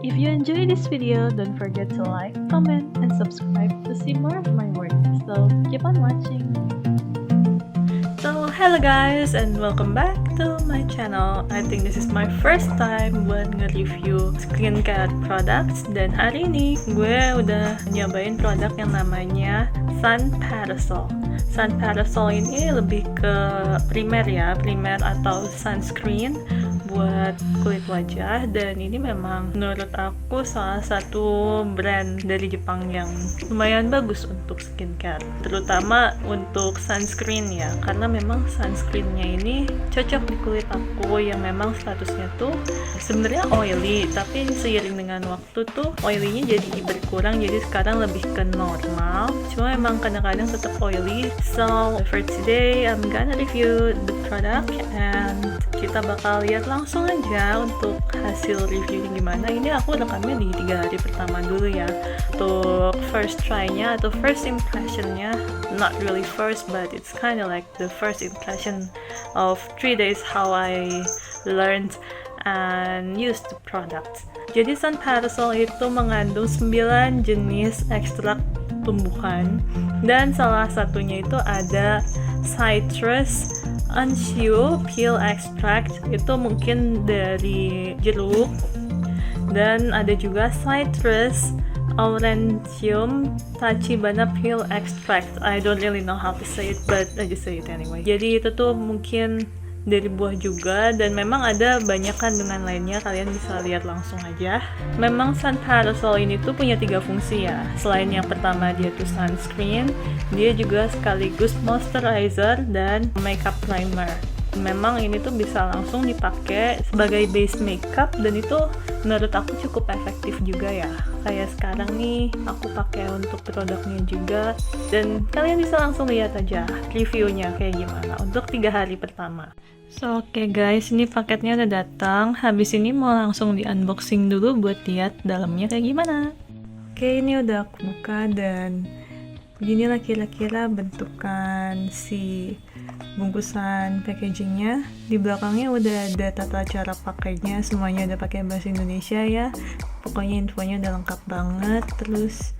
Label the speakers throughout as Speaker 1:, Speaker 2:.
Speaker 1: If you enjoy this video, don't forget to like, comment, and subscribe to see more of my work. So keep on watching. So hello guys and welcome back to my channel. I think this is my first time buat nge-review skincare products. Dan hari ini gue udah nyobain produk yang namanya Sun Parasol. Sun Parasol ini lebih ke primer atau sunscreen buat kulit wajah, dan ini memang menurut aku salah satu brand dari Jepang yang lumayan bagus untuk skincare, terutama untuk sunscreen ya, karena memang sunscreennya ini cocok di kulit aku yang memang statusnya tuh sebenarnya oily, tapi seiring dengan waktu tuh oilynya jadi berkurang, jadi sekarang lebih ke normal, cuma memang kadang-kadang tetap oily. So for today I'm gonna review the product and kita bakal lihat langsung aja untuk hasil reviewnya gimana. Ini aku rekamnya di 3 hari pertama dulu ya, untuk first try-nya atau first impression-nya. Not really first, but it's kind of like the first impression of 3 days how I learned and used the product. Jadi Sun Parasol itu mengandung 9 jenis ekstrak tumbuhan, dan salah satunya itu ada citrus Anshu peel extract, itu mungkin dari jeruk, dan ada juga citrus aurantium tachibana peel extract. I don't really know how to say it, but I just say it anyway. Jadi itu tuh mungkin dari buah juga, dan memang ada banyak kandungan lainnya, kalian bisa lihat langsung aja. Memang Sun Parasol ini tuh punya 3 fungsi ya. Selain yang pertama dia tuh sunscreen, dia juga sekaligus moisturizer dan makeup primer. Memang ini tuh bisa langsung dipakai sebagai base makeup, dan itu menurut aku cukup efektif juga ya. Kayak sekarang nih aku pakai untuk produknya juga, dan kalian bisa langsung lihat aja reviewnya kayak gimana untuk 3 hari pertama. So oke guys, ini paketnya udah datang. Habis ini mau langsung di unboxing dulu buat lihat dalamnya kayak gimana. Oke, ini udah aku buka, dan beginilah kira-kira bentukan si bungkusan packagingnya. Di belakangnya udah ada tata cara pakainya, semuanya udah pakai bahasa Indonesia ya. Pokoknya infonya udah lengkap banget. Terus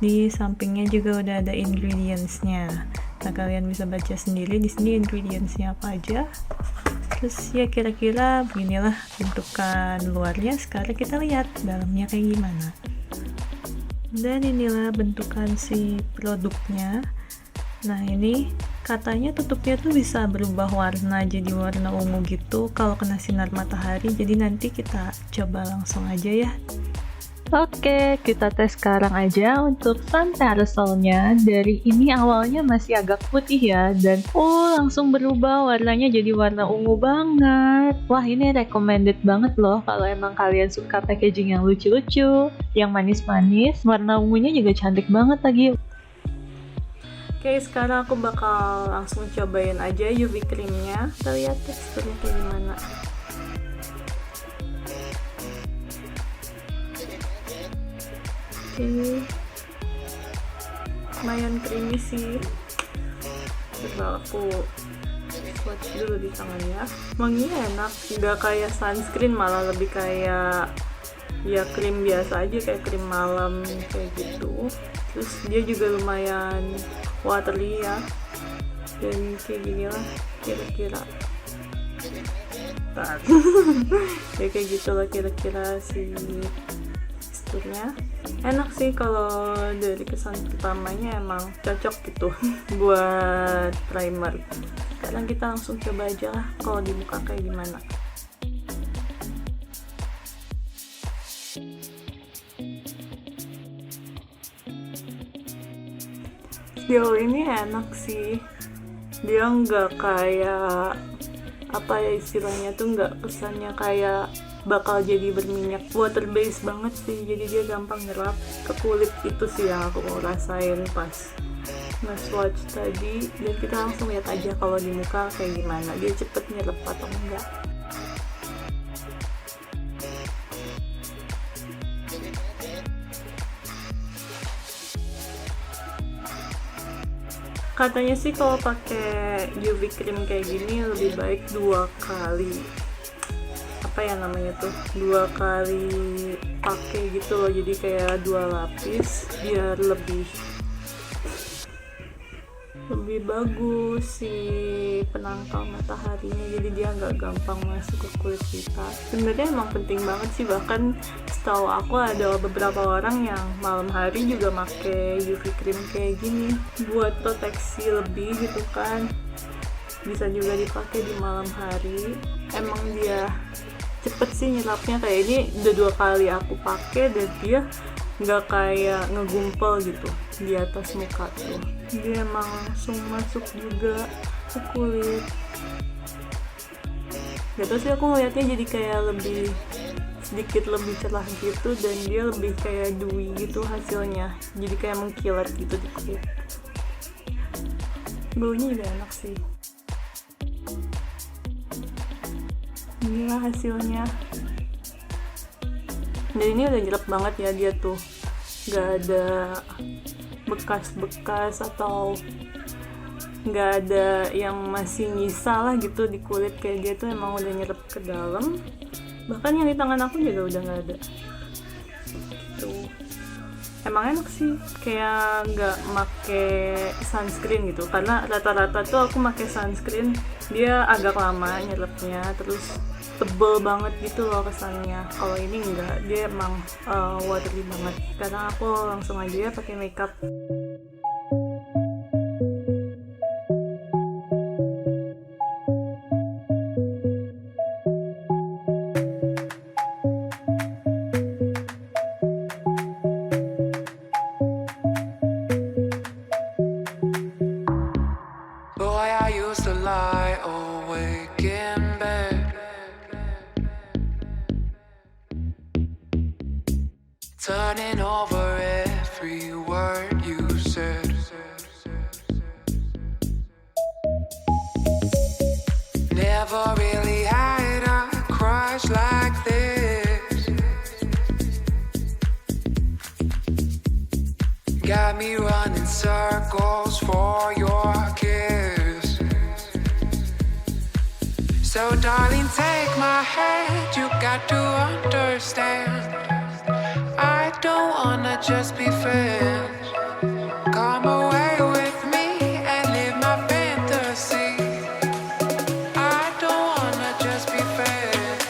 Speaker 1: di sampingnya juga udah ada ingredients-nya. Nah, kalian bisa baca sendiri di sini ingredients-nya apa aja. Terus ya kira-kira beginilah bentukan luarnya. Sekarang kita lihat dalamnya kayak gimana. Dan inilah bentukan si produknya. Nah, ini katanya tutupnya tuh bisa berubah warna jadi warna ungu gitu kalau kena sinar matahari. Jadi nanti kita coba langsung aja ya. Oke, kita tes sekarang aja untuk Sun Parasolnya. Dari ini awalnya masih agak putih ya, dan langsung berubah warnanya jadi warna ungu banget. Wah, ini recommended banget loh kalau emang kalian suka packaging yang lucu-lucu, yang manis-manis. Warna ungunya juga cantik banget lagi. Oke, sekarang aku bakal langsung cobain aja UV creamnya. Kita lihat teksturnya kayak gimana. Oke, lumayan creamy sih. Coba aku swatch dulu di tangannya. Wanginya enak, nggak kayak sunscreen, malah lebih kayak ya krim biasa aja, kayak krim malam kayak gitu. Terus dia juga lumayan watery ya, dan kayak gini lah kira-kira. Ya kayak gitulah kira-kira si teksturnya. Enak sih, kalau dari kesan pertamanya emang cocok gitu buat primer. Sekarang kita langsung coba aja lah kalau di muka kayak gimana. Sejauh ini enak sih, dia nggak kayak apa ya istilahnya tuh, nggak kesannya kayak bakal jadi berminyak. Water base banget sih, jadi dia gampang nyerap ke kulit. Itu sih yang aku mau rasain pas nge-swatch tadi. Dan kita langsung lihat aja kalau di muka kayak gimana, dia cepet nyerap atau enggak. Katanya sih kalau pakai UV cream kayak gini lebih baik 2 kali. Apa apa ya namanya tuh, 2 kali pakai gitu loh, jadi kayak 2 lapis biar lebih bagus si penangkal mataharinya, jadi dia nggak gampang masuk ke kulit kita. Sebenarnya emang penting banget sih, bahkan setahu aku ada beberapa orang yang malam hari juga pakai UV cream kayak gini buat proteksi lebih gitu kan. Bisa juga dipakai di malam hari, emang dia cepet sih nyelapnya. Kayak ini udah 2 kali aku pakai dan dia nggak kayak ngegumpel gitu di atas muka tuh, dia emang langsung masuk juga ke kulit. Gak tau sih, aku ngeliatnya jadi kayak sedikit lebih cerah gitu, dan dia lebih kayak dewy gitu hasilnya, jadi kayak mengkilat gitu di kulit. Baunya juga enak sih. Inilah hasilnya. Dan ini udah jelek banget ya dia tuh, gak ada bekas-bekas atau gak ada yang masih nyisa lah gitu di kulit. Kayak dia tuh emang udah nyerap ke dalam, bahkan yang di tangan aku juga udah gak ada gitu. Emang enak sih, kayak gak make sunscreen gitu, karena rata-rata tuh aku make sunscreen dia agak lama nyerapnya, terus tebel banget gitu loh kesannya. Kalau ini enggak, dia emang watery banget. Karena aku langsung aja ya pakai makeup.
Speaker 2: Boy, I used to lie awake in bed, turning over every word you said. Never really had a crush like this. Got me running circles for your kiss. So darling, take my hand, you got to understand, I don't wanna just be friends. Come away with me and live my fantasy. I don't wanna just be friends.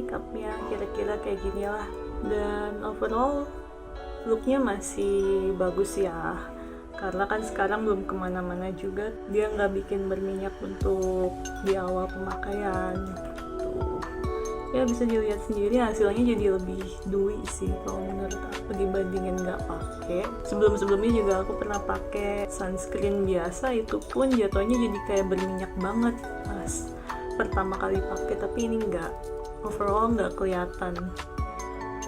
Speaker 1: makeupnya, kira-kira kayak gini lah. Dan overall looknya masih bagus ya, karena kan sekarang belum kemana-mana juga, dia nggak bikin berminyak untuk di awal pemakaian. Tuh ya, bisa dilihat sendiri hasilnya jadi lebih dewy sih kalau menurut aku dibandingin nggak pakai. Sebelumnya juga aku pernah pakai sunscreen biasa, itu pun jatuhnya jadi kayak berminyak banget pas pertama kali pakai, tapi ini nggak, overall nggak kelihatan,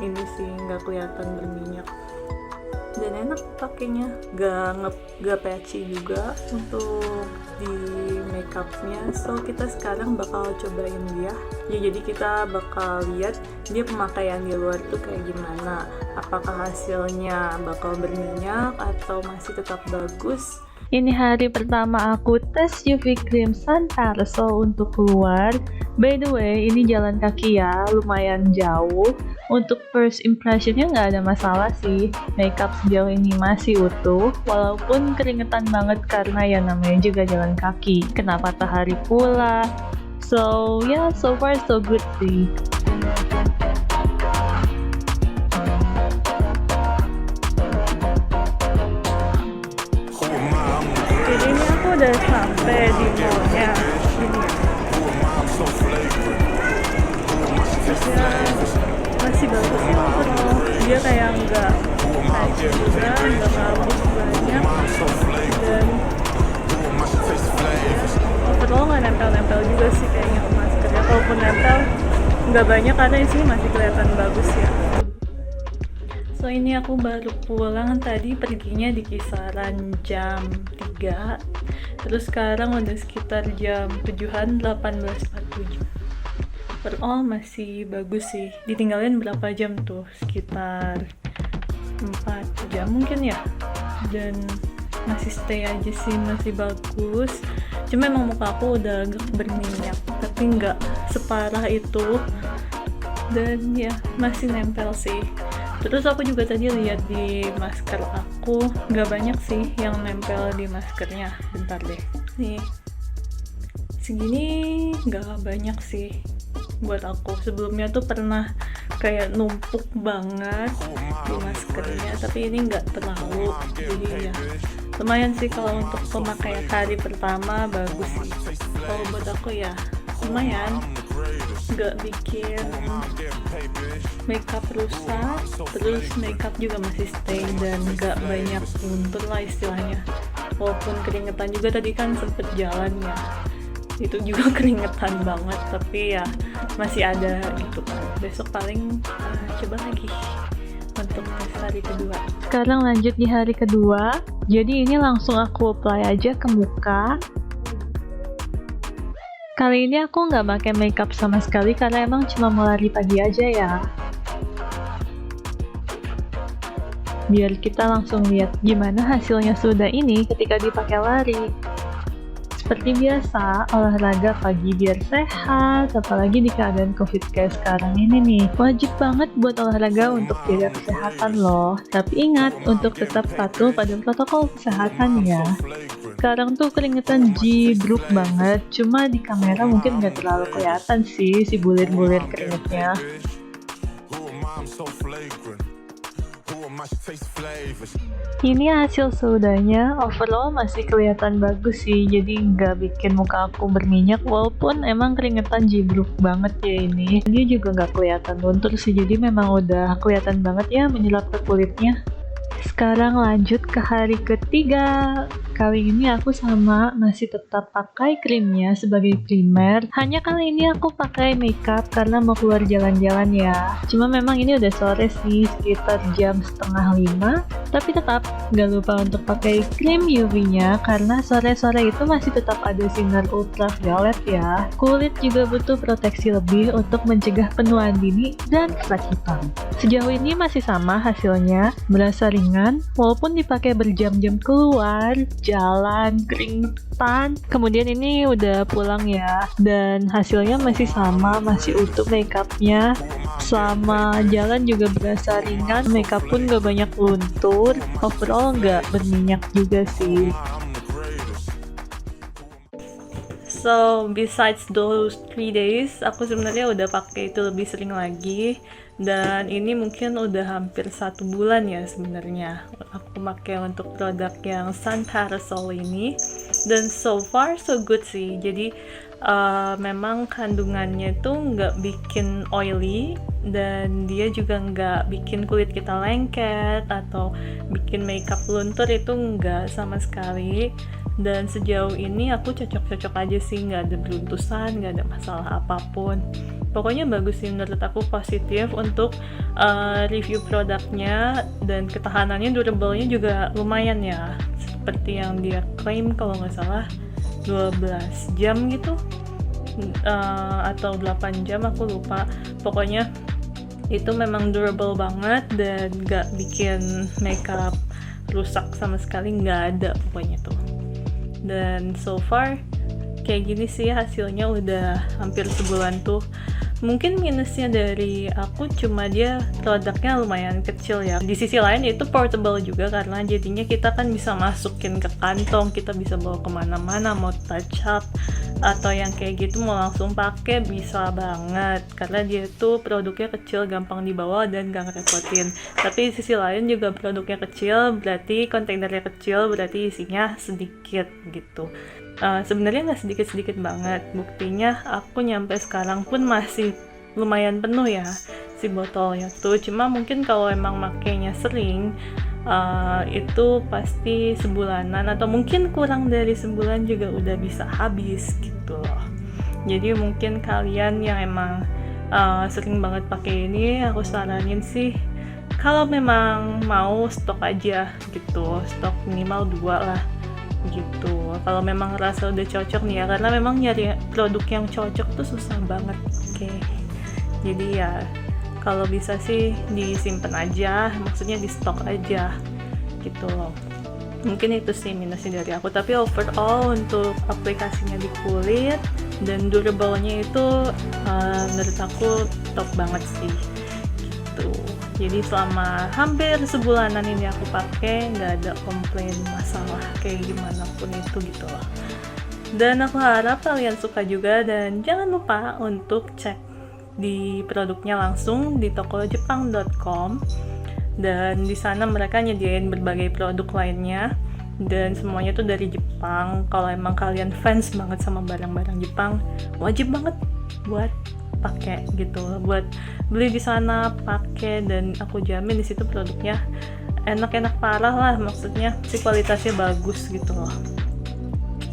Speaker 1: ini sih nggak kelihatan berminyak dan enak pakainya, gak patchy juga untuk di makeupnya. So kita sekarang bakal cobain dia ya, jadi kita bakal lihat dia pemakaian di luar tuh kayak gimana, apakah hasilnya bakal berminyak atau masih tetap bagus. Ini hari pertama aku tes UV cream Santarso untuk keluar. By the way, ini jalan kaki ya, lumayan jauh. Untuk first impressionnya nggak ada masalah sih. Makeup sejauh ini masih utuh, walaupun keringetan banget karena ya namanya juga jalan kaki. Kena patah hari pula. So yeah, so far so good sih. Jadi ini aku udah sampai di mallnya. Ya, masih bagus sih overall. Dia kayak nggak patchy juga, nggak kabus banyak, dan overall nggak nempel-nempel juga sih kayaknya ke maskernya. Kalaupun nempel nggak banyak karena di sini masih kelihatan bagus ya. So ini aku baru pulang tadi, perginya di kisaran jam 3, terus sekarang udah sekitar jam 7-an, 18.47. Overall masih bagus sih. Ditinggalin berapa jam tuh? Sekitar 4 jam mungkin ya. Dan masih stay aja sih, masih bagus. Cuma emang muka aku udah agak berminyak, tapi nggak separah itu. Dan ya masih nempel sih. Terus aku juga tadi lihat di masker aku, nggak banyak sih yang nempel di maskernya. Bentar deh. Nih. Segini nggak banyak sih. Buat aku sebelumnya tuh pernah kayak numpuk banget di maskernya, tapi ini nggak terlalu, jadi ya lumayan sih. Kalau untuk pemakaian hari pertama bagus sih, kalau buat aku ya lumayan, nggak bikin makeup rusak, terus makeup juga masih stay dan nggak banyak luntur lah istilahnya. Walaupun keringetan juga tadi kan sempet jalan ya, itu juga keringetan banget, tapi ya masih ada gitu kan. Besok paling coba lagi untuk tes hari kedua. Sekarang lanjut di hari kedua, jadi ini langsung aku apply aja ke muka. Kali ini aku nggak pakai makeup sama sekali karena emang cuma mau lari pagi aja ya. Biar kita langsung lihat gimana hasilnya sudah ini ketika dipakai lari. Seperti biasa, olahraga pagi biar sehat, apalagi di keadaan COVID kayak sekarang ini nih. Wajib banget buat olahraga untuk jaga kesehatan loh. Tapi ingat, untuk tetap patuh pada protokol kesehatan ya. Sekarang tuh keringetan jibruk banget, cuma di kamera mungkin nggak terlalu kelihatan sih si bulir-bulir keringetnya. Ini hasil seudahnya, overall masih kelihatan bagus sih, jadi nggak bikin muka aku berminyak, walaupun emang keringetan jibruk banget ya ini. Dia juga nggak kelihatan luntur sih, jadi memang udah kelihatan banget ya menyerap ke kulitnya. Sekarang lanjut ke hari ketiga. Kali ini aku masih tetap pakai krimnya sebagai primer. Hanya kali ini aku pakai makeup karena mau keluar jalan-jalan ya. Cuma memang ini udah sore sih, sekitar jam 4:30. Tapi tetap gak lupa untuk pakai krim UV-nya karena sore-sore itu masih tetap ada sinar ultraviolet ya. Kulit juga butuh proteksi lebih untuk mencegah penuaan dini dan kerakitan. Sejauh ini masih sama hasilnya, berasa ringan walaupun dipakai berjam-jam keluar, jalan, keringetan. Kemudian ini udah pulang ya, dan hasilnya masih sama, masih utuh makeupnya. Selama jalan juga berasa ringan, makeup pun gak banyak luntur, overall gak berminyak juga sih. So So besides those 3 days, aku sebenarnya udah pakai itu lebih sering lagi, dan ini mungkin udah hampir 1 bulan ya sebenarnya aku pakai untuk produk yang Sun Parasol ini, dan so far so good sih. Jadi memang kandungannya tuh nggak bikin oily, dan dia juga nggak bikin kulit kita lengket atau bikin makeup luntur, itu nggak sama sekali. Dan sejauh ini aku cocok-cocok aja sih, nggak ada beruntusan, nggak ada masalah apapun. Pokoknya bagus sih, menurut aku positif untuk review produknya, dan ketahanannya, durable-nya juga lumayan ya, seperti yang dia klaim kalau nggak salah 12 jam gitu, atau 8 jam, aku lupa. Pokoknya itu memang durable banget dan nggak bikin makeup rusak sama sekali, nggak ada pokoknya tuh. Dan so far kayak gini sih hasilnya, udah hampir sebulan tuh. Mungkin minusnya dari aku cuma dia produknya lumayan kecil ya. Di sisi lain itu portable juga, karena jadinya kita kan bisa masukin ke kantong, kita bisa bawa kemana-mana, mau touch up atau yang kayak gitu mau langsung pakai bisa banget, karena dia tuh produknya kecil, gampang dibawa dan gak ngerepotin. Tapi di sisi lain juga produknya kecil, berarti kontainernya kecil, berarti isinya sedikit gitu. Sebenarnya nggak sedikit-sedikit banget, buktinya aku nyampe sekarang pun masih lumayan penuh ya si botolnya tuh. Cuma mungkin kalau emang makainya sering, itu pasti sebulanan atau mungkin kurang dari sebulan juga udah bisa habis gitu loh. Jadi mungkin kalian yang emang sering banget pakai ini, aku saranin sih kalau memang mau stok aja gitu, stok minimal 2 lah gitu. Kalau memang rasa udah cocok nih ya, karena memang nyari produk yang cocok tuh susah banget. Oke. Jadi ya kalau bisa sih disimpan aja, maksudnya di stok aja gitu loh. Mungkin itu sih minusnya dari aku, tapi overall untuk aplikasinya di kulit dan durable-nya itu menurut aku top banget sih gitu. Jadi selama hampir sebulanan ini aku pakai, nggak ada komplain masalah kayak gimana pun itu gitu loh. Dan aku harap kalian suka juga, dan jangan lupa untuk cek di produknya langsung di tokojepang.com, dan di sana mereka nyediain berbagai produk lainnya dan semuanya tuh dari Jepang. Kalau emang kalian fans banget sama barang-barang Jepang, wajib banget buat pakai gitu, buat beli di sana, pakai, dan aku jamin di situ produknya enak-enak parah lah, maksudnya si kualitasnya bagus gitu loh.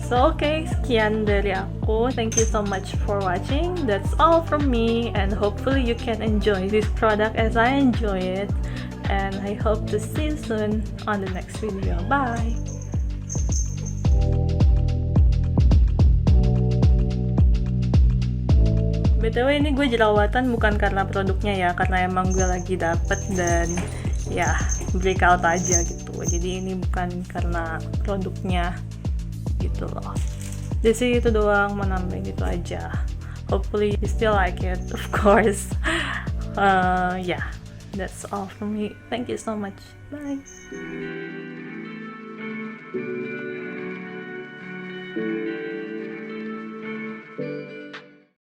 Speaker 1: So okay, sekian dari aku. Thank you so much for watching. That's all from me, and hopefully you can enjoy this product as I enjoy it, and I hope to see you soon on the next video. Bye! BTW ini gue jerawatan bukan karena produknya ya, karena emang gue lagi dapet dan ya breakout aja gitu. Jadi ini bukan karena produknya gitu loh. Jadi itu doang, mau nambahin itu aja. Hopefully you still like it, of course. Yeah, that's all from me. Thank you so much. Bye.